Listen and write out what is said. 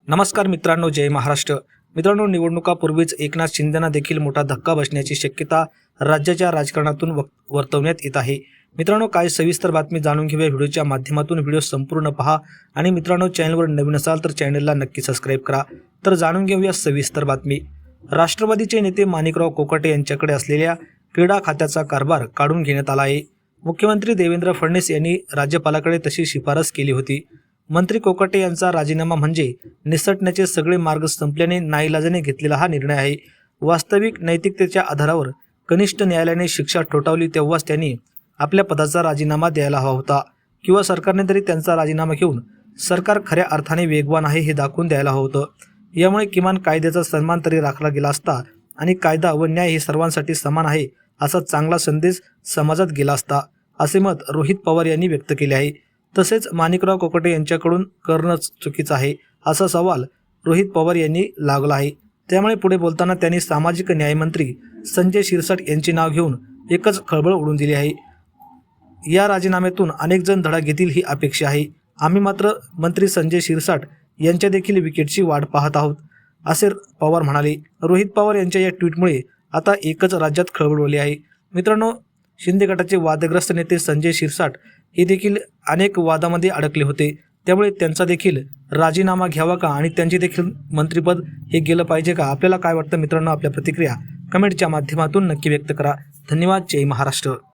नमस्कार मित्रांनो, जय महाराष्ट्र। मित्रांनो, निवडणुकापूर्वीच एकनाथ शिंदेंना देखील मोठा धक्का बसण्याची शक्यता राज्याच्या राजकारणातून वर्तवण्यात येत आहे। मित्रांनो, काय सविस्तर बातमी जाणून घेऊया व्हिडिओच्या माध्यमातून। व्हिडिओ संपूर्ण पहा आणि मित्रांनो, चॅनलवर नवीन असाल तर चॅनलला नक्की सबस्क्राइब करा। तर जाणून घेऊया सविस्तर बातमी। राष्ट्रवादीचे नेते माणिकराव कोकाटे यांच्याकडे असलेल्या क्रीडा खात्याचा कारभार काढून घेण्यात आला आहे। मुख्यमंत्री देवेंद्र फडणवीस यांनी राज्यपालाकडे तशी शिफारस केली होती। मंत्री कोकाटे यांचा राजीनामा म्हणजे निसटण्याचे सगळे मार्ग संपल्याने नाईलाजाने घेतलेला हा निर्णय आहे। वास्तविक नैतिकतेच्या आधारावर कनिष्ठ न्यायालयाने शिक्षा ठोठावली तेव्हाच त्यांनी आपल्या पदाचा राजीनामा द्यायला हवा होता, किंवा सरकारने तरी त्यांचा राजीनामा घेऊन सरकार खऱ्या अर्थाने वेगवान आहे हे दाखवून द्यायला हवं होतं। यामुळे किमान कायद्याचा सन्मान तरी राखला गेला असता आणि कायदा व न्याय हे सर्वांसाठी समान आहे असा चांगला संदेश समाजात गेला असता, असे मत रोहित पवार यांनी व्यक्त केले आहे। तसेच माणिकराव कोकाटे यांच्याकडून करणं चुकीचं आहे असा सवाल रोहित पवार यांनी लागला आहे। त्यामुळे पुढे बोलताना त्यांनी सामाजिक न्यायमंत्री संजय शिरसाट यांचे नाव घेऊन एकच खळबळ उडून दिली आहे। या राजीनाम्यातून अनेक जण धडा घेतील ही अपेक्षा आहे। आम्ही मात्र मंत्री संजय शिरसाट यांच्या देखील विकेटची वाट पाहत आहोत, असे पवार म्हणाले। रोहित पवार यांच्या या ट्विटमुळे आता एकच राज्यात खळबळ उडली आहे। मित्रांनो, शिंदे गटाचे वादग्रस्त नेते संजय शिरसाट हे देखील अनेक वादामध्ये अडकले होते। त्यामुळे त्यांचा देखील राजीनामा घ्यावा का आणि त्यांचे देखील मंत्रिपद हे गेलं पाहिजे का? आपल्याला काय वाटतं मित्रांनो? आपल्या प्रतिक्रिया कमेंटच्या माध्यमातून नक्की व्यक्त करा। धन्यवाद। जय महाराष्ट्र।